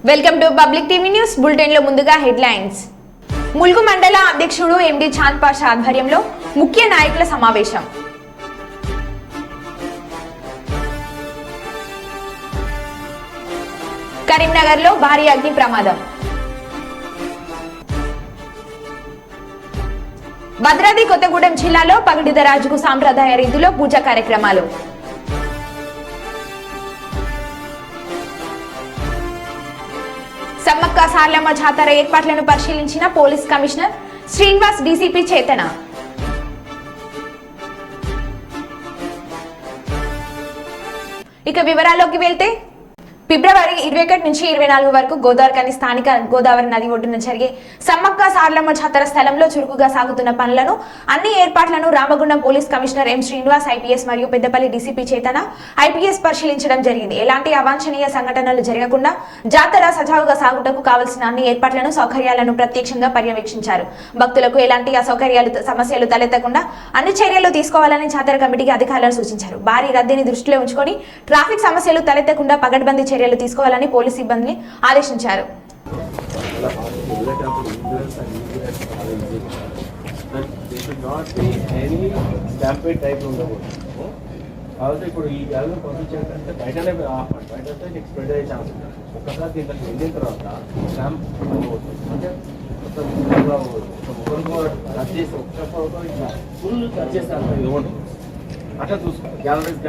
Welcome to public TV news bulletin లో ముందుగా headlines. Mulugu మండల అధ్యక్షుడు ఎండి చాంద్ పాషా ఆధ్వర్యంలో ముఖ్య నాయకుల సమావేశం. కరీంనగర్ లో భారీ అగ్ని ప్రమాదం. భద్రాద్రి కొత్తగూడెం జిల్లాలో పగడిదరాజుకు సాంప్రదాయ రీతిలో పూజా కార్యక్రమాలు. సమ్మక్క సార్లమ్మ జాతర ఏర్పాట్లను పరిశీలించిన పోలీస్ కమిషనర్ శ్రీనివాస్, డీసీపీ చేతన. ఇక వివరాల్లోకి వెళ్తే ఫిబ్రవరి 21 నుంచి 24 వరకు గోదావరికని స్థానిక గోదావరి నది ఒడ్డున జరిగే సమ్మక్క సార్లమ్మ జాతర స్థలంలో చురుకుగా సాగుతున్న పనులను అన్ని ఏర్పాట్లను Ramagundam police commissioner M Srinivas IPS మరియు పెద్దపల్లి డీసీపీ చేతన ఐపీఎస్ పరిశీలించడం జరిగింది. ఎలాంటి అవాంఛనీయ సంఘటనలు జరగకుండా జాతర సజావుగా సాగుటకు కావలసిన అన్ని ఏర్పాట్లను, సౌకర్యాలను ప్రత్యక్షంగా పర్యవేక్షించారు. భక్తులకు ఎలాంటి అసౌకర్యాలు, సమస్యలు తలెత్తకుండా అన్ని చర్యలు తీసుకోవాలని జాతర కమిటీకి అధికారులను సూచించారు. భారీ రద్దీని దృష్టిలో ఉంచుకొని ట్రాఫిక్ సమస్యలు తలెత్తకుండా పగడ్బందీ చర్యలు తీసుకోవాలని పోలీసు సిబ్బందిని ఆదేశించారు. ఇప్పుడు ఈ గాలిలో పంపించేటంటే బయటనే బయట స్ప్రెడ్ అయ్యే ఛాన్స్ ఉంది. ఒక్కసారి దీంట్లోకి వెళ్ళిన తర్వాత స్టాంప్ అంటే రద్దు చేసి ఒక్క ఇట్లా ఫుల్ రద్దు చేస్తే అంత ఇవ్వండి. అట్లా చూసుకో గ్యాలరీస్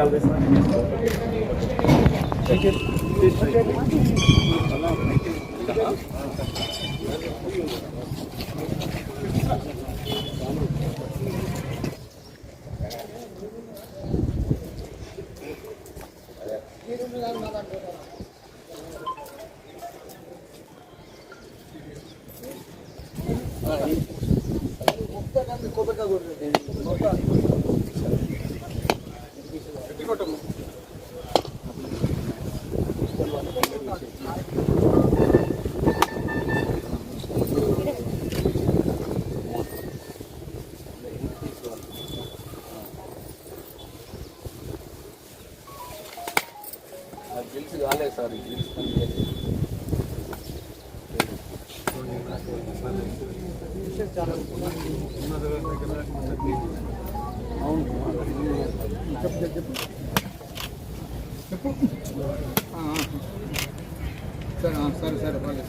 గిల్స్ కాలేదు సార్. గిల్స్ సరే సరే బాగా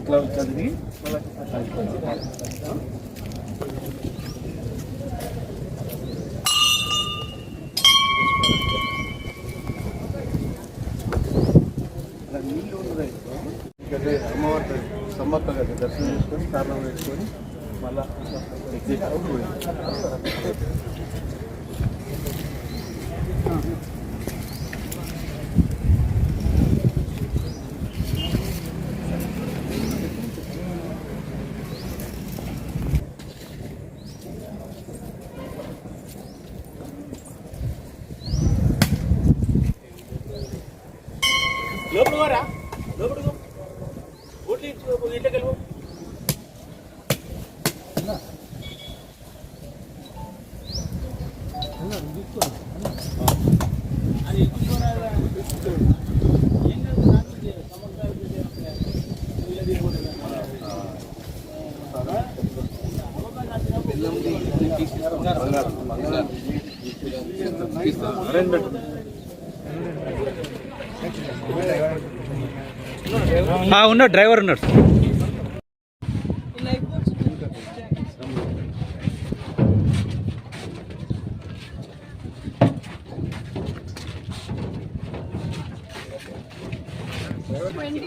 ఇట్లా చదివి నీళ్ళు ఉన్నది. ఎందుకంటే అమ్మవారి సమ్మక్క కదా దర్శనం చేసుకొని కారణం వేసుకొని మళ్ళా లోపల రా లోపల ఇంట్లోకి వెళ్ళి ఉన్నాడు డ్రైవర్ ఉన్నాడు. చాలా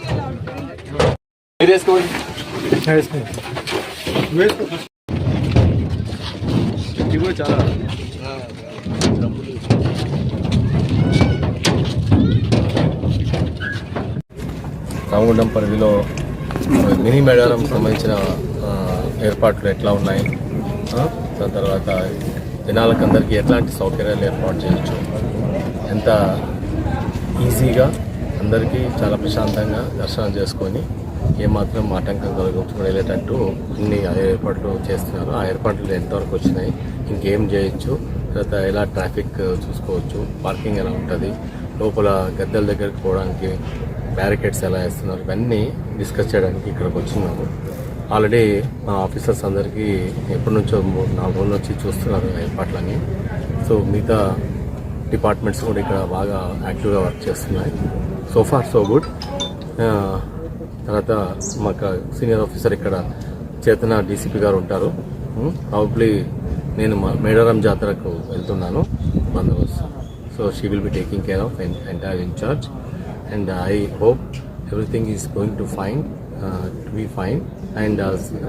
రామగుండం పరిధిలో మినీ మేడారం సంబంధించిన ఏర్పాట్లు ఎట్లా ఉన్నాయి, దాని తర్వాత జనాలకందరికీ ఎట్లాంటి సౌకర్యాలు ఏర్పాటు చేయొచ్చు, ఎంత ఈజీగా అందరికీ చాలా ప్రశాంతంగా దర్శనం చేసుకొని ఏమాత్రం ఆటంకం కలగకుండా వెళ్ళేటట్టు అన్ని ఏర్పాట్లు చేస్తున్నారు. ఆ ఏర్పాట్లు ఎంతవరకు వచ్చినాయి, ఇంకేం చేయొచ్చు, తర్వాత ఎలా ట్రాఫిక్ చూసుకోవచ్చు, పార్కింగ్ ఎలా ఉంటుంది, లోపల గద్దెల దగ్గరికి పోవడానికి బ్యారికేడ్స్ ఎలా వేస్తున్నారు, ఇవన్నీ డిస్కస్ చేయడానికి ఇక్కడికి వచ్చినాము. ఆల్రెడీ మా ఆఫీసర్స్ అందరికీ ఎప్పటి నుంచో 4 రోజుల నుంచి చూస్తున్నారు ఏర్పాట్లన్నీ. సో మిగతా డిపార్ట్మెంట్స్ కూడా ఇక్కడ బాగా యాక్టివ్గా వర్క్ చేస్తున్నాయి. So far so good. తర్వాత మాకు సీనియర్ ఆఫీసర్ ఇక్కడ చేతన డీసీపీ గారు ఉంటారు. ప్రాబబ్లీ నేను మేడారం జాతరకు వెళ్తున్నాను బందోబస్తు. So she will be taking care of entire incharge and I hope everything is going to be fine and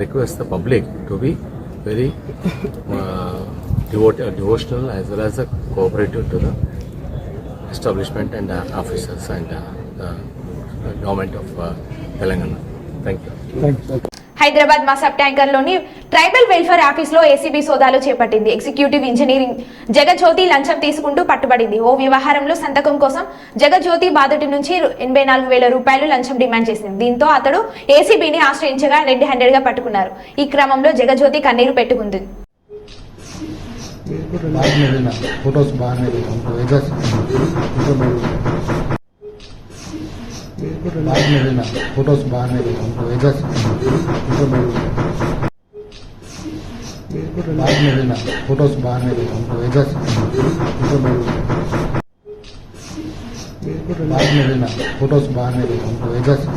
request the public to be very devotional as well as cooperative to the establishment and officers and the government of Telangana. Thank you. Hyderabad Masab tanker లోని tribal welfare office లో ACB సోదాలు చేపట్టింది. Executive engineering Jagajyothi లంచం తీసుకుంటూ పట్టుబడింది. ఓ వ్యవహారంలో సంతకం కోసం జగజ్యోతి బాధితుడి నుంచి 84,000 రూపాయలు లంచం డిమాండ్ చేసింది. దీంతో అతడు ఏసీబీని ఆశ్రయించగా రెడ్ హ్యాండెడ్ గా పట్టుకున్నారు. ఈ క్రమంలో జగజ్యోతి కన్నీరు పెట్టుకుంది. फोटोज बाहर नहीं हमको वजह से बाद में लेना फोटोज बाहर नहीं हमको वजह से बाद में लेना फोटोज बाहर नहीं हमको वजह से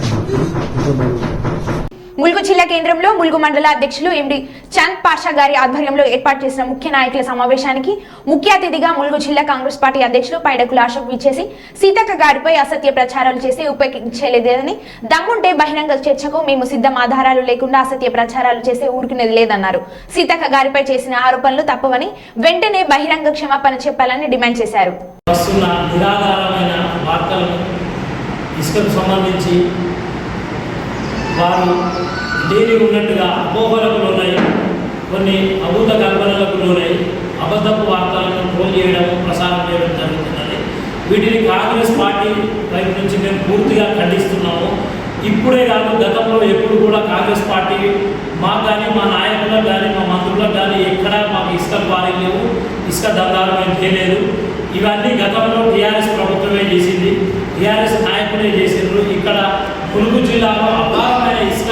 ములుగు జిల్లా కేంద్రంలో ములుగు మండల అధ్యక్షులు ఎండి చంద్ పాషా గారి ఆధ్వర్యంలో ఏర్పాటు చేసిన ముఖ్య నాయకుల సమావేశానికి ముఖ్య అతిథిగా ములుగు జిల్లా కాంగ్రెస్ పార్టీ అధ్యక్షులు పైడకుల అశోక్ విచ్చేసి సీతక్క గారిపై అసత్య ప్రచారాలు చేసి ఉపేక్షించలేదని, దమ్ముంటే బహిరంగ చర్చకు మేము సిద్ధం, ఆధారాలు లేకుండా అసత్య ప్రచారాలు చేసి ఊరుకునేది లేదన్నారు. సీతక్క గారిపై చేసిన ఆరోపణలు తప్పవని, వెంటనే బహిరంగ క్షమాపణ చెప్పాలని డిమాండ్ చేశారు. వారు లేని ఉన్నట్టుగా అపోహలకు లోనై, కొన్ని అభూత కల్పనలకు లోనై అబద్ధపు వార్తలను ట్రోల్ చేయడం, ప్రసారం చేయడం జరుగుతున్నది. వీటిని కాంగ్రెస్ పార్టీ వైపు నుంచి మేము పూర్తిగా ఖండిస్తున్నాము. ఇప్పుడే కాదు, గతంలో ఎప్పుడు కూడా కాంగ్రెస్ పార్టీ మాకు కానీ, మా నాయకులకు కానీ, మా మంత్రులకు కానీ ఎక్కడా మాకు ఇసుక క్వారీ లేవు, ఇసుక దందాలు మేము చేయలేదు. ఇవన్నీ గతంలో టీఆర్ఎస్ ప్రభుత్వమే చేసింది, టీఆర్ఎస్ నాయకులే చేసిండ్రు. ఇక్కడ ములుగు జిల్లాలో అపారమైన ఇసుక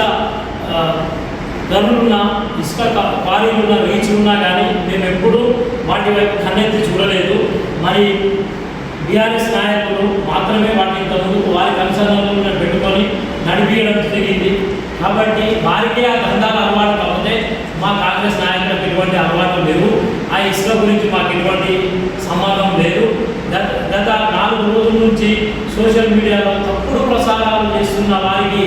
గనులున్న, ఇసుక క్వారీలున్న, రీచ్ ఉన్నా కానీ మేము ఎప్పుడూ వాటి వైపు కన్నెత్తి చూడలేదు. మరి టీఆర్ఎస్ నాయకులు మాత్రమే వాటిని ఇంతకుముందు వారి కన్సర్న్లను పెట్టుకొని నడిపించడం జరిగింది. కాబట్టి వారికే ఆ దందాలు అలవాటు కాకపోతే మా కాంగ్రెస్ నాయకులకు ఎటువంటి అలవాటు లేవు. ఆ ఇసుక గురించి మాకు ఎటువంటి సమాధానం లేదు. గత 4 రోజుల నుంచి సోషల్ మీడియాలో తప్పుడు ప్రసారాలు చేస్తున్న వారికి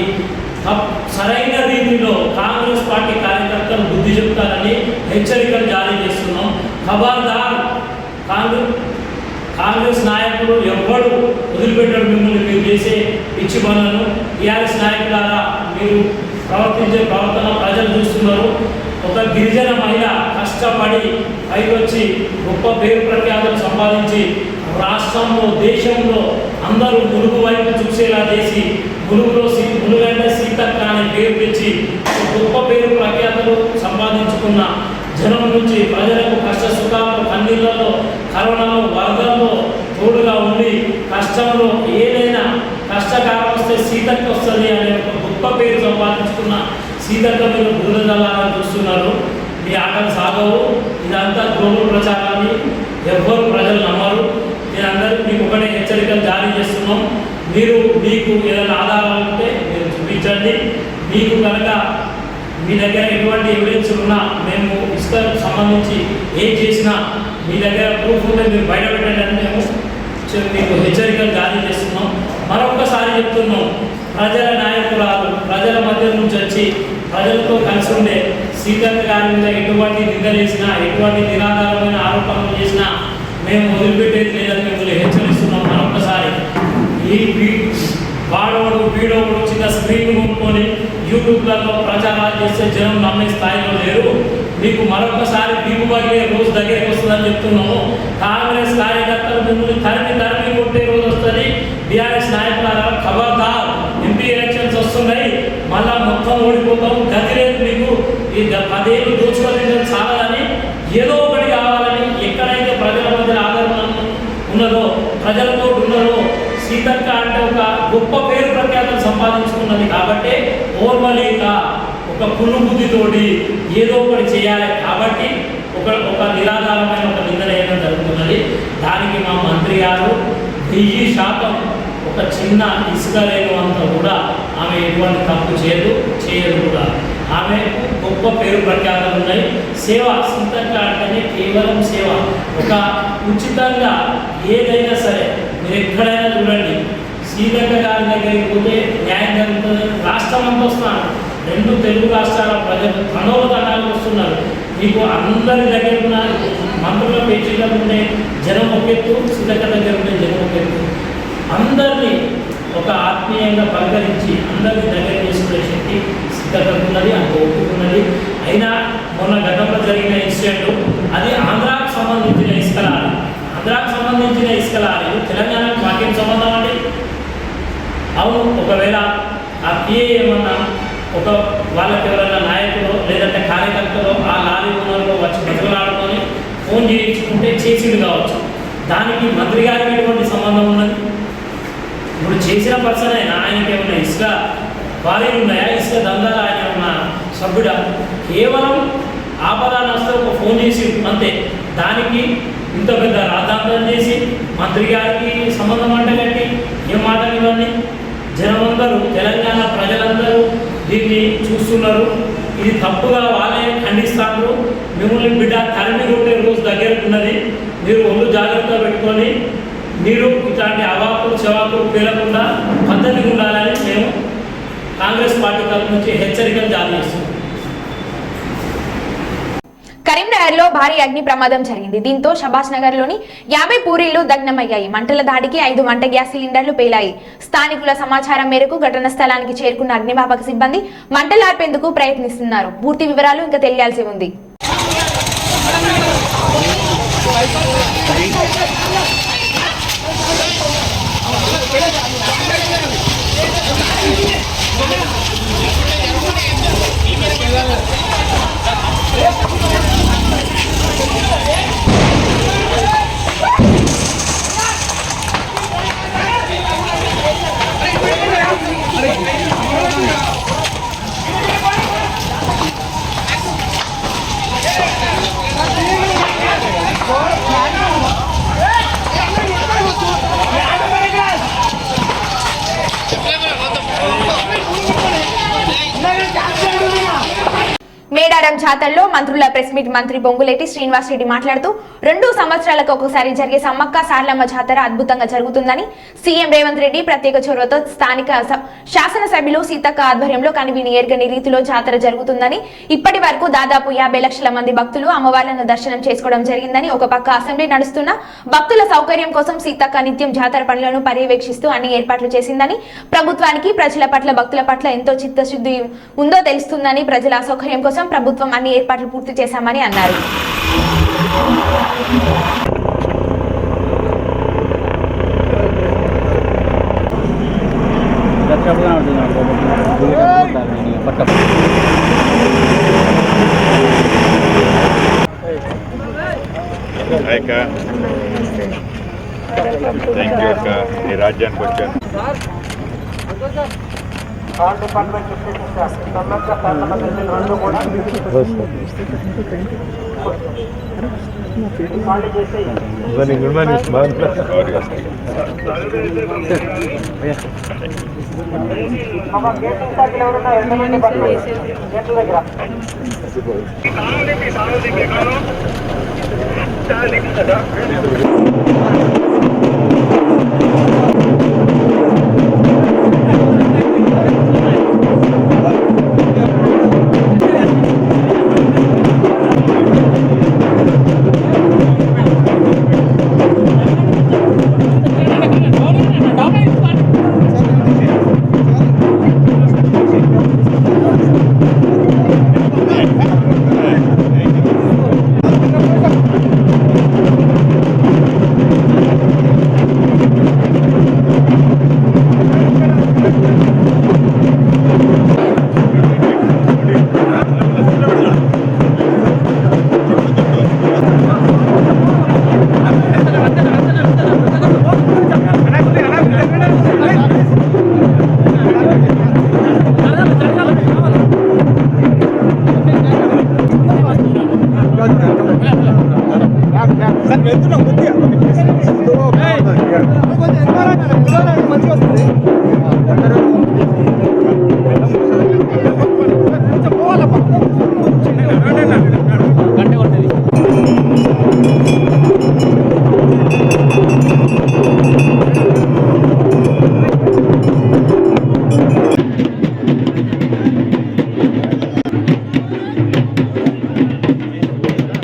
సరైన రీతిలో కాంగ్రెస్ పార్టీ కార్యకర్తలు బుద్ధి చెప్తారని హెచ్చరికలు జారీ చేస్తున్నాం. ఖబర్దార్, కాంగ్రెస్ నాయకులు ఎవ్వడు వదిలిపెట్టడం మిమ్మల్ని మీరు చేసే పిచ్చి పనులను. టీఆర్ఎస్ నాయకులారా, మీరు ప్రవర్తించే ప్రవర్తన ప్రజలు చూస్తున్నారు. ఒక గిరిజన మహిళ కష్టపడి పైకొచ్చి గొప్ప పేరు ప్రఖ్యాతులు సంపాదించి రాష్ట్రంలో, దేశంలో అందరూ ములుగు వైపు చూసేలా చేసి ములుగంటే సీతక్క అనే పేరు తెచ్చి గొప్ప పేరు ప్రఖ్యాతులు సంపాదించుకున్న జనం నుంచి ప్రజలకు కష్ట సుఖాల్లో, కన్నీళ్లలో, కరోనాలో, వరదల్లో తోడుగా ఉండి కష్టంలో ఏదైనా కష్టకాలం వస్తే సీతక్క వస్తుంది అనే ఒక గొప్ప పేరు సంపాదించుకున్న సీతక్క మీద బురద జల్లాలని చూస్తున్నారు. మీ ఆటలు సాగవు. ఇదంతా గ్లోబల్ ప్రచారాన్ని ఎవ్వరు ప్రజలు నమ్మరు. నేనందరికీ మీకు ఒకటే హెచ్చరికలు జారీ చేస్తున్నాం. మీకు ఏదైనా ఆధారాలు ఉంటే మీరు చూపించండి. మీకు కనుక మీ దగ్గర ఎటువంటి ఎవిడెన్స్ ఉన్నా, మేము ఇసుకకు సంబంధించి ఏం చేసినా మీ దగ్గర ప్రూఫ్ ఉంటే మీరు బయటపెట్టండి అని మేము మీకు హెచ్చరికలు జారీ చేస్తున్నాం. మరొకసారి చెప్తున్నాం, ప్రజల నాయకురాలు ప్రజల మధ్య నుంచి వచ్చి ప్రజలతో కలిసి ఉండే సీతక్క గారి మీద ఎటువంటి నిందలు చేసినా, ఎటువంటి నిరాధారమైన ఆరోపణలు చేసినా మేము వదిలిపెట్టేది లేదని మిమ్మల్ని హెచ్చరిస్తున్నాం. మరొకసారి ఈ వాడోడు వీడోడు చిన్న స్క్రీన్ కొనుక్కొని యూట్యూబ్లలో ప్రచారాలు చేస్తే జనం నమ్మే స్థాయిలో లేరు. మీకు మరొకసారి బీపు పగిలే రోజు దగ్గరికి వస్తుందని చెప్తున్నాము. కాంగ్రెస్ కార్యకర్తలు మిమ్మల్ని తరిమి కొట్టే రోజు వస్తుంది. బీఆర్ఎస్ నాయకుల ఖబర్దార్, ఎంపీ ఎలక్షన్స్ వస్తున్నాయి, మళ్ళా మొత్తం ఓడిపోతాం, గతి లేదు మీకు. ఈ 10 ఏళ్ళు దోచుకోలేదు చాలని, ఏదో ఒకటి కావాలని, ఎక్కడైతే ప్రజల మధ్య ఆదరణ ఉన్నదో, ప్రజలతో ఉన్నదో, సీతక్క అంటే ఒక గొప్ప పేరు ప్రఖ్యాతలు సంపాదించుకున్నది. కాబట్టి ఓర్వలేక ఒక కుళ్ళు బుద్ధితోటి ఏదో ఒకటి చేయాలి. కాబట్టి ఒక నిరాధారమైన ఒక నిందన ఏమైనా జరుగుతున్నది. దానికి మా మంత్రి గారు 1000% ఒక చిన్న ఇసుక లేనంత కూడా ఆమె ఎటువంటి తప్పు చేయదు కూడా. ఆమె గొప్ప పేరు ప్రఖ్యాతలు ఉన్నాయి. సేవ, సీతక్క అంటేనే కేవలం సేవ. ఒక ఉచితంగా ఏదైనా సరే మీరు ఎక్కడైనా చూడండి, సీతక్క గారి దగ్గరికి పోతే న్యాయం జరుగుతుంది. రాష్ట్రం అంతా వస్తున్నాను, 2 తెలుగు రాష్ట్రాల ప్రజలు తండాలు వస్తున్నారు. మీకు అందరి దగ్గర ఉన్న మంత్రుల పేచీలకు ఉండే జనం ఒకెత్తు, సీతక్క దగ్గర ఉండే జనం ఒకెత్తు. అందరినీ ఒక ఆత్మీయంగా పలకరించి అందరినీ దగ్గర చేసుకునే శక్తి సీతక్కకు ఉన్నది, అంత ఒప్పుకున్నది. అయినా మొన్న గతంలో జరిగిన ఇన్సిడెంట్ అది ఆంధ్రాకు సంబంధించిన ఇసుక లారీలు తెలంగాణకు మాకేం సంబంధం అండి? అవును, ఒకవేళ ఆ పిఏ ఏమన్నా ఒక వాళ్ళకి ఎవరైనా నాయకులు లేదంటే కార్యకర్తలు ఆ లారీ ఓనర్లో వచ్చి బతుకులాడుకొని ఫోన్ చేయించుకుంటే చేసిండు కావచ్చు. దానికి మంత్రి గారికి ఎటువంటి సంబంధం ఉన్నది? ఇప్పుడు చేసిన పర్సన్ అయినా ఆయనకి ఏమన్నా ఇసుక భారీలు ఉన్నాయా? ఇసుక దందాలు ఆయన ఉన్న సభ్యుడా? కేవలం ఆపద నష్టం ఒక ఫోన్ చేసి అంతే. దానికి ఇంత పెద్ద రాద్ధాంతం చేసి మంత్రి గారికి సంబంధం అంటే కట్టి ఏం మాటలు ఇవన్నీ? జనమందరూ, తెలంగాణ ప్రజలందరూ దీన్ని చూస్తున్నారు. ఇది తప్పుగా వాళ్ళే ఖండిస్తారు. మిమ్మల్ని బిడ్డ తరిమి కొట్టే రోజు దగ్గరకు ఉన్నది. మీరు ఒళ్ళు జాగ్రత్త పెట్టుకొని మీరు ఇట్లాంటి అవాకులు చెవాకులు పేలకుండా పద్ధతిగా ఉండాలని మేము కాంగ్రెస్ పార్టీ తరఫు నుంచి హెచ్చరికలు జారీ చేస్తున్నాం. కరీంనగర్లో భారీ అగ్ని ప్రమాదం జరిగింది. దీంతో షబాష్ నగర్లోని 50 పూరీలు దగ్నమయ్యాయి. మంటల దాడికి 5 వంట గ్యాస్ సిలిండర్లు పేలాయి. స్థానికుల సమాచారం మేరకు ఘటనా స్థలానికి చేరుకున్న అగ్నిమాపక సిబ్బంది మంటలార్పేందుకు ప్రయత్నిస్తున్నారు. పూర్తి వివరాలు ఇంకా తెలియాల్సి ఉంది. మేడారం జాతరలో మంత్రుల ప్రెస్ మీట్ మంత్రి పొంగులేటి శ్రీనివాసరెడ్డి మాట్లాడుతూ 2 సంవత్సరాలకు ఒకసారి జరిగే సమ్మక్క సార్లమ్మ జాతర అద్భుతంగా జరుగుతుందని, సీఎం రేవంత్ రెడ్డి ప్రత్యేక చొరవతో స్థానిక శాసనసభ్యులు సీతక్క ఆధ్వర్యంలో కనివిని ఎరగని రీతిలో జాతర జరుగుతుందని, ఇప్పటి వరకు దాదాపు 50 లక్షల మంది భక్తులు అమ్మవార్లను దర్శనం చేసుకోవడం జరిగిందని, ఒక పక్క అసెంబ్లీ నడుస్తున్న భక్తుల సౌకర్యం కోసం సీతక్క నిత్యం జాతర పనులను పర్యవేక్షిస్తూ అన్ని ఏర్పాట్లు చేసిందని, ప్రభుత్వానికి ప్రజల పట్ల భక్తుల పట్ల ఎంతో చిత్తశుద్ధి ఉందో తెలుస్తుందని, ప్రజల సౌకర్యం కోసం ప్రభుత్వం అన్ని ఏర్పాట్లు పూర్తి చేశామని అన్నారు. థ్యాంక్ యూ అక్క, ఈ రాజ్యానికి వచ్చాను. All department good morning. దగ్గర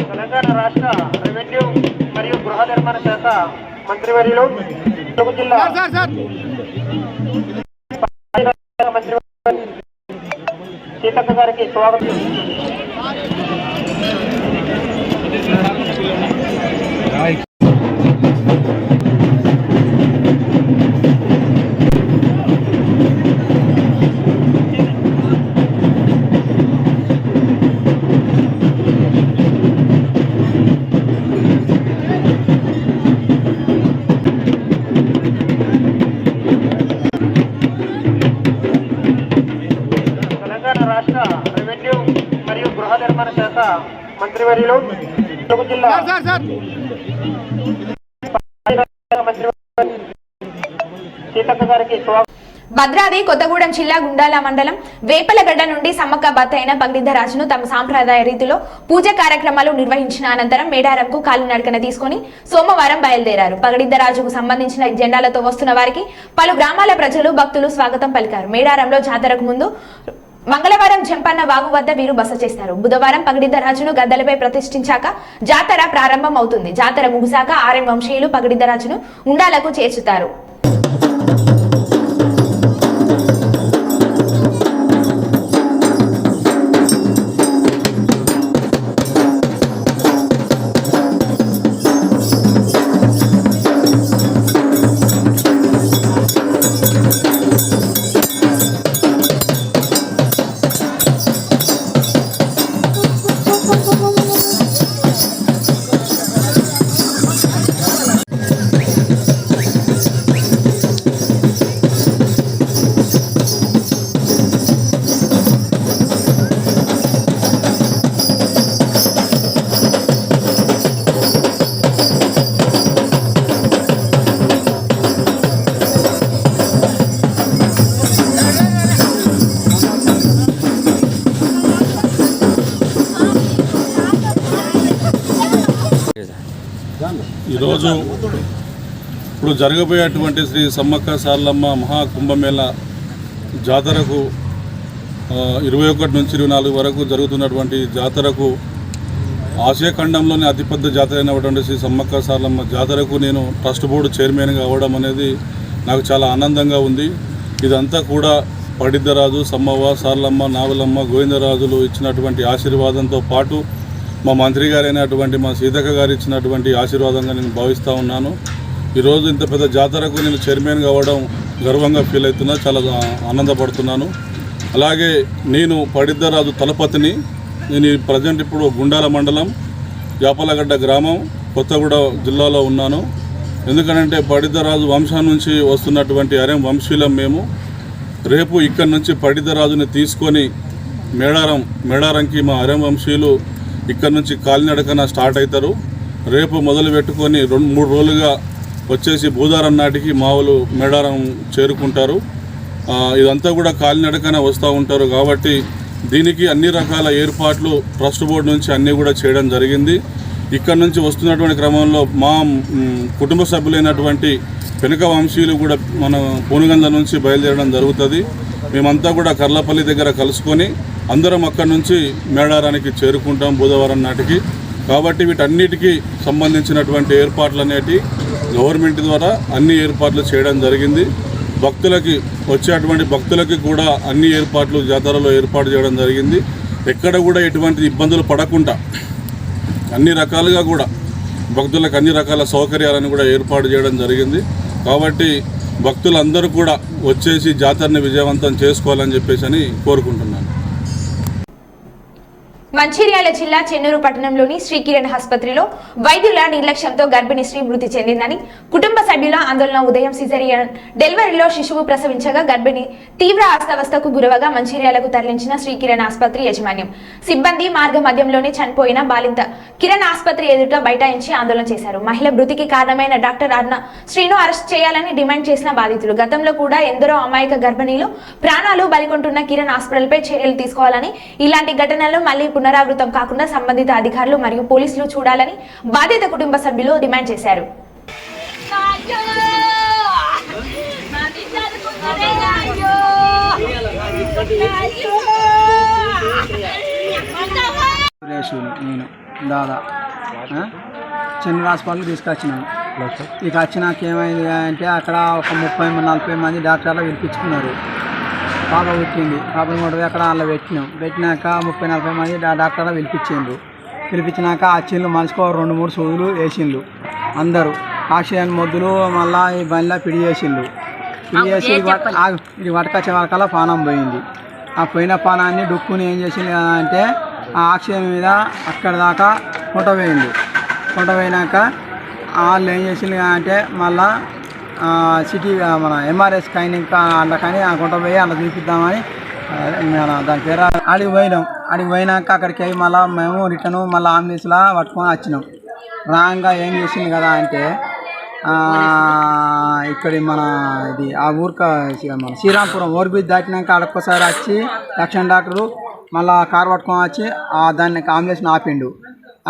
తెలంగాణ రాష్ట్ర రెవెన్యూ మరియు గృహ నిర్మాణ శాఖ మంత్రివర్యులు ములుగు జిల్లా మంత్రి సీతక్క గారికి స్వాగతం. తెలంగాణ రాష్ట్ర రెవెన్యూ మరియు గృహ నిర్మాణ శాఖ మంత్రివర్యులు ములుగు జిల్లా మంత్రి సీతక్క గారికి స్వాగతం. భద్రాద్రి కొత్తగూడెం జిల్లా గుండాల మండలం వేపలగడ్డ నుండి సమ్మక్క భర్త అయిన పగిడిద్దరాజును తమ సాంప్రదాయ రీతిలో పూజ కార్యక్రమాలు నిర్వహించిన అనంతరం మేడారంకు కాలినడకన తీసుకుని సోమవారం బయలుదేరారు. పగిడిద్దరాజుకు సంబంధించిన జెండాలతో వస్తున్న వారికి పలు గ్రామాల ప్రజలు భక్తులు స్వాగతం పలికారు. మేడారంలో జాతరకు ముందు మంగళవారం జంపన్న వాగు వద్ద వీరు బస చేస్తారు. బుధవారం పగిడిద్దరాజును గద్దలపై ప్రతిష్ఠించాక జాతర ప్రారంభం అవుతుంది. జాతర ముగిశాక ఆర్ఎం వంశీయులు పగిడిద్దరాజును ఉండాలకు చేర్చుతారు. ఈరోజు ఇప్పుడు జరగబోయేటువంటి శ్రీ సమ్మక్క సారలమ్మ మహాకుంభమేళ జాతరకు 21 నుంచి 24 వరకు జరుగుతున్నటువంటి జాతరకు ఆసియా ఖండంలోని అతిపెద్ద జాతర అయినటువంటి శ్రీ సమ్మక్క సారలమ్మ జాతరకు నేను ట్రస్ట్ బోర్డు చైర్మన్గా అవ్వడం అనేది నాకు చాలా ఆనందంగా ఉంది. ఇదంతా కూడా పగిడిద్దరాజు, సమ్మవ్వ, సారలమ్మ, నాగులమ్మ, గోవిందరాజులు ఇచ్చినటువంటి ఆశీర్వాదంతో పాటు మా మంత్రి గారైనటువంటి మా సీతక్క గారు ఇచ్చినటువంటి ఆశీర్వాదంగా నేను భావిస్తూ ఉన్నాను. ఈరోజు ఇంత పెద్ద జాతరకు నేను చైర్మన్గా అవ్వడం గర్వంగా ఫీల్ అవుతున్నా, చాలా ఆనందపడుతున్నాను. అలాగే నేను పగిడిద్దరాజు తలపతిని. నేను ప్రజెంట్ ఇప్పుడు గుండాల మండలం యాపలగడ్డ గ్రామం కొత్తగూడెం జిల్లాలో ఉన్నాను. ఎందుకంటే పగిడిద్దరాజు వంశం నుంచి వస్తున్నటువంటి ఆర్ఎం వంశీయులం మేము. రేపు ఇక్కడి నుంచి పగిడిద్దరాజుని తీసుకొని మేడారంకి మా ఆర్ఎం వంశీయులు ఇక్కడ నుంచి కాలినడకన స్టార్ట్ అవుతారు. రేపు మొదలు పెట్టుకొని 2-3 రోజులుగా వచ్చేసి బూదారం నాటికి మావులు మేడారం చేరుకుంటారు. ఇదంతా కూడా కాలినడకన వస్తూ ఉంటారు. కాబట్టి దీనికి అన్ని రకాల ఏర్పాట్లు ట్రస్ట్ బోర్డు నుంచి అన్నీ కూడా చేయడం జరిగింది. ఇక్కడ నుంచి వస్తున్నటువంటి క్రమంలో మా కుటుంబ సభ్యులైనటువంటి పెనుక వంశీయులు కూడా మన పూనుగంద నుంచి బయలుదేరడం జరుగుతుంది. మేమంతా కూడా కర్లపల్లి దగ్గర కలుసుకొని అందరం అక్కడి నుంచి మేడారానికి చేరుకుంటాం బుధవారం నాటికి. కాబట్టి వీటన్నిటికీ సంబంధించినటువంటి ఏర్పాట్లు అనేటి గవర్నమెంట్ ద్వారా అన్ని ఏర్పాట్లు చేయడం జరిగింది. భక్తులకి వచ్చేటువంటి భక్తులకి కూడా అన్ని ఏర్పాట్లు జాతరలో ఏర్పాటు చేయడం జరిగింది. ఎక్కడ కూడా ఎటువంటి ఇబ్బందులు పడకుండా అన్ని రకాలుగా కూడా భక్తులకు అన్ని రకాల సౌకర్యాలను కూడా ఏర్పాటు చేయడం జరిగింది. కాబట్టి భక్తులందరూ కూడా వచ్చేసి జాతరని విజయవంతం చేసుకోవాలని చెప్పేసి కోరుకుంటున్నాను. మంచిర్యాల జిల్లా చెన్నూరు పట్టణంలోని శ్రీకిరణ్ ఆసుపత్రిలో వైద్యుల నిర్లక్ష్యంతో గర్భిణీ స్త్రీ మృతి చెందిందని కుటుంబ సభ్యుల ఆందోళన. ఉదయం సిజేరియన్ డెలివరీలో శిశువు ప్రసవించగా గర్భిణి తీవ్ర అస్వస్థకు గురవగా మంచిర్యాలకు తరలించిన శ్రీకిరణ్ ఆసుపత్రి యాజమాన్యం సిబ్బంది మార్గ మధ్యంలోనే చనిపోయిన బాలింత కిరణ్ ఆసుపత్రి ఎదుట బైఠాయించి ఆందోళన చేశారు. మహిళ మృతికి కారణమైన డాక్టర్ అర్ణ శ్రీను అరెస్ట్ చేయాలని డిమాండ్ చేసిన బాధితులు. గతంలో కూడా ఎందరో అమాయక గర్భిణీలు ప్రాణాలు బలికొంటున్న కిరణ్ హాస్పిటల్పై చర్యలు తీసుకోవాలని, ఇలాంటి ఘటనలు మళ్లీ పునరావృతం కాకుండా సంబంధిత అధికారులు మరియు పోలీసులు చూడాలని బాధిత కుటుంబ సభ్యులు డిమాండ్ చేశారు. నేను దాదా చెన్నూరు హాస్పిటల్కి తీసుకొచ్చినాను. ఇక వచ్చినాక ఏమైంది అంటే అక్కడ ఒక 30-40 మంది డాక్టర్లు పిలిపించుకున్నారు. పాప పుట్టింది, పాపను కూడా అక్కడ అందులో పెట్టినాక 30-40 మంది డాక్టర్లు పిలిపించినాక ఆ చిన్లు మనిషికి 2-3 సూదులు వేసిండ్రు. అందరూ ఆక్సిజన్ మొద్దులు మళ్ళీ ఈ బండిలో పిడి చేసి ఇది వటకొచ్చే వరకల్లా పానం పోయింది. ఆ పోయిన పానాన్ని డుక్కుని ఏం చేసింది అంటే ఆ ఆక్సిజన్ మీద అక్కడ దాకా కొంట పోయినాక వాళ్ళు ఏం చేసింది అంటే మళ్ళా సిటీ మన ఎంఆర్ఐ స్కానింగ్ అందుకని ఆ కొంట పోయి అలా చూపిద్దామని దాని పేరు ఆడికి పోయినాక అక్కడికి అయ్యి మళ్ళీ మేము రిటర్న్ మళ్ళీ అంబులెన్స్లా పట్టుకొని వచ్చినాం. రాంగా ఏం చేసింది కదా అంటే ఇక్కడ మన ఇది ఆ మన శ్రీరాంపురం ఓర్బీచ్ దాటినాక అడొక్కసారి వచ్చి రక్షణ డాక్టరు మళ్ళీ కారు పట్టుకొని వచ్చి దాన్ని అంబులెన్స్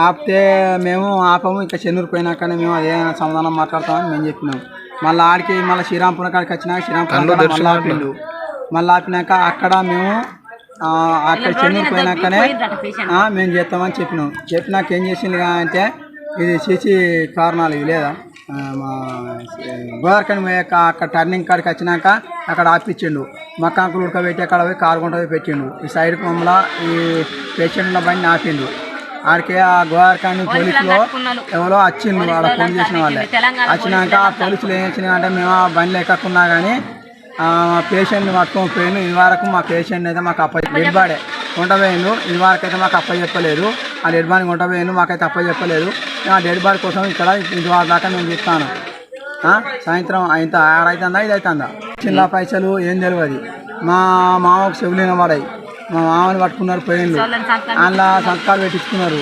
ఆపితే మేము ఆపము. ఇంకా చెన్నూరు పోయినాకనే మేము అదే సమాధానం మాట్లాడతామని మేము చెప్పినాం. మళ్ళీ ఆడికి మళ్ళీ శ్రీరాంపురం కాడికి వచ్చినాక శ్రీరాంపురం మళ్ళీ ఆపినాక అక్కడ మేము అక్కడ చెన్నూరు పోయినాకనే మేము చేస్తామని చెప్పినాక ఏం చేసింది అంటే ఇది సీసీ కారణాలు ఇవి లేదా మా గోదావరికని పోయాక అక్కడ టర్నింగ్ కాడికి వచ్చినాక అక్కడ ఆపిచ్చిండు. మక్కాంకులు ఉడకబెట్టి అక్కడ పోయి కారు కొంట పోయి పెట్టిండు. ఈ సైడ్ కొమ్మల ఈ పేషెంట్ల బండిని ఆపిండు. ఆడికి ఆ గోదావరికని పోలీసులు ఎవరో వచ్చిండు, ఆడ ఫోన్ చేసిన వాళ్ళే వచ్చినాక ఆ పోలీసులు ఏం చేసినా అంటే మేము ఆ బండిలో ఎక్కకున్నా కానీ పేషెంట్ని పట్టుకొని పోయిండు. ఇది వరకు మా పేషెంట్ అయితే మాకు డెడ్ బాడీ కొంట పోయిండు. ఇది వరకు అయితే మాకు చెప్పలేదు. ఆ డెడ్ బాడీ కొంట పోయిండు, మాకైతే చెప్పలేదు. ఆ డెడ్ బాడీ కోసం ఇక్కడ ఇది వారి దాకా నేను చెప్తాను. సాయంత్రం అయితే 6 అవుతుందా 5 అవుతుందా చిన్న పైసలు ఏం తెలియదు. మా మామకు చెవులిన పడాయి. మా మామని పట్టుకున్నారు పోయిండు, అందులో సంతకాలు పెట్టించుకున్నారు.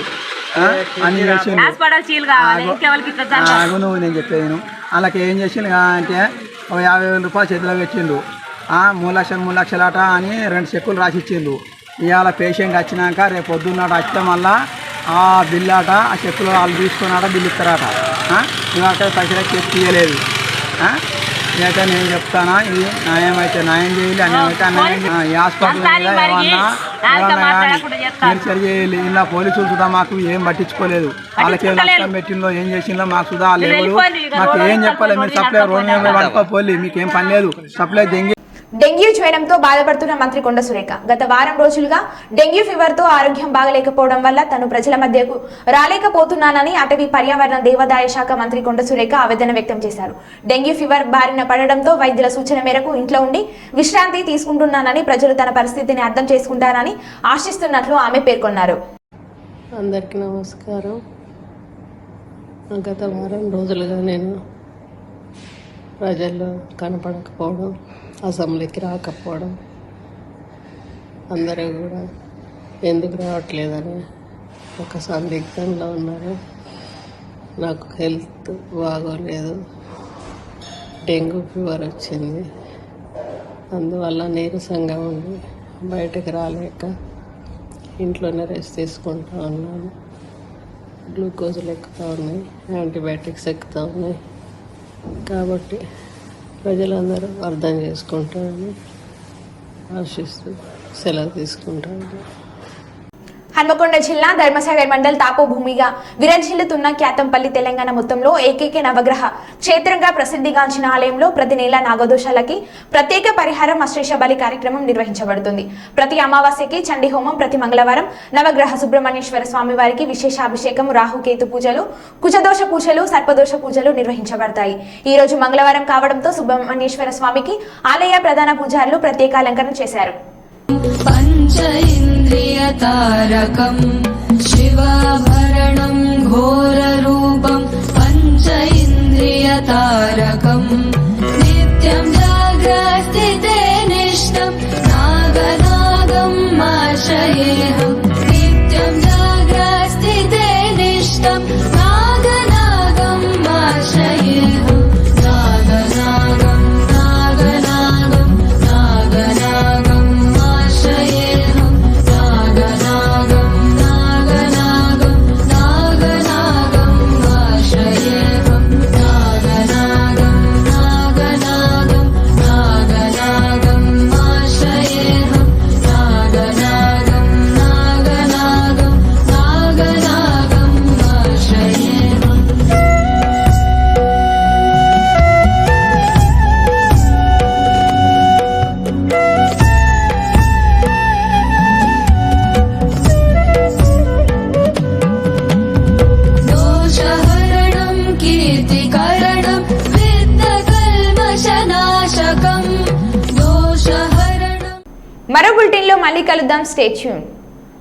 అన్ని చేసిండు. నువ్వు నేను చెప్పేది వాళ్ళకి ఏం చేసిండు అంటే 50,000 రూపాయలు చేతిలో పెట్టిండు. 3 లక్షలు అట అని 2 చెక్కులు రాసి ఇచ్చిండు. ఇవాళ పేషెంట్ వచ్చినాక రేపు పొద్దున్నట వస్తే మళ్ళా ఆ బిల్లు అట ఆ చెక్కులు వాళ్ళు తీసుకున్నాట బిల్లు ఇస్తారట. ఇవాళ పైసలు చెక్ తీయలేదు. ఇదైతే నేను చెప్తానా, ఇది న్యాయం అయితే న్యాయం చేయాలి, అన్యాయం అయితే అన్యాయం చేయాలి. ఈ హాస్పిటల్ మీద ఏమన్నా మీరు సరి చేయాలి. ఇలా పోలీసులు సుధా మాకు ఏం పట్టించుకోలేదు. వాళ్ళకి ఏం నష్టం పెట్టిందో ఏం చేసిందో మాకు సుధా లేవు. మాకు ఏం చెప్పలేదు. మీరు సప్లై రోజు పడుకోపోలి, మీకు ఏం పని లేదు. సప్లై డెంగ్యూ జ్వరంతో బాధపడుతున్న మంత్రి కొండ సురేఖ గత వారం రోజులుగా డెంగ్యూ ఫీవర్తో ఆరోగ్యం బాగలేకపోవడం వల్ల తను ప్రజల మధ్యకు రాలేకపోతున్నానని అటవీ పర్యావరణ దేవాదాయ శాఖ మంత్రి కొండ సురేఖ ఆవేదన వ్యక్తం చేశారు. డెంగ్యూ ఫీవర్ బారిన పడడంతో వైద్యుల సూచన మేరకు ఇంట్లో ఉండి విశ్రాంతి తీసుకుంటున్నానని, ప్రజలు తన పరిస్థితిని అర్థం చేసుకుంటారని ఆశిస్తున్నట్లు ఆమె పేర్కొన్నారు. అందరికీ నమస్కారం. గత వారం రోజులుగా నేను ప్రజల్లో కనపడకపోవడం, అసెంబ్లీకి రాకపోవడం, అందరూ కూడా ఎందుకు రావట్లేదని ఒక సందిగ్ధంలో ఉన్నారు. నాకు హెల్త్ బాగోలేదు, డెంగ్యూ ఫీవర్ వచ్చింది. అందువల్ల నీరసంగా ఉండి బయటకు రాలేక ఇంట్లోనే రెస్ట్ తీసుకుంటూ ఉన్నాను. గ్లూకోజులు ఎక్కుతూ ఉన్నాయి, యాంటీబయాటిక్స్ ఎక్కుతూ ఉన్నాయి. కాబట్టి ప్రజలందరూ అర్థం చేసుకుంటారని ఆశిస్తూ సెలవు తీసుకుంటాను. హన్మకొండ జిల్లా ధర్మసాగర్ మండల్ తాపో భూమిగా విరజిల్లుతున్న క్యాతంపల్లి తెలంగాణ మొత్తంలో ఏకైక నవగ్రహ క్షేత్రంగా ప్రసిద్ధిగాంచిన ఆలయంలో ప్రతి నెల నాగదోషాలకి ప్రత్యేక పరిహారం అశ్లేష బలి కార్యక్రమం నిర్వహించబడుతుంది. ప్రతి అమావాస్యకి చండీ హోమం, ప్రతి మంగళవారం నవగ్రహ సుబ్రహ్మణ్యేశ్వర స్వామి వారికి విశేష అభిషేకం, రాహుకేతు పూజలు, కుచదోష పూజలు, సర్పదోష పూజలు నిర్వహించబడతాయి. ఈ రోజు మంగళవారం కావడంతో సుబ్రహ్మణ్యేశ్వర స్వామికి ఆలయ ప్రధాన పూజారులు ప్రత్యేక అలంకరణ చేశారు. इन्द्रियतारकम् शिवाभरणं घोररूपं पञ्च इन्द्रियतारकम् नित्यं जाग्रस्थिते निष्ठं नागनागम् आश्रयेऽहम् नित्यं जाग्रस्थिते निष्ठं नागनागम् आश्रयेऽहम् नागनागम् नागनागम् नागनागम् आश्रयेऽहम् नागनागम् नागनागम् नागनागम् आश्रयेऽहम् नागनागम् नागनागम् नागनागम् आश्रयेऽहम् नागनागम् नागनागम् नागनागम् आश्रयेऽहम् दोषहरणं कीर्तिकरणं वित्तकल्मषनाशकं दोषहरणं మరో బులెటిన్లో మళ్ళీ కలుద్దాం. Stay tune.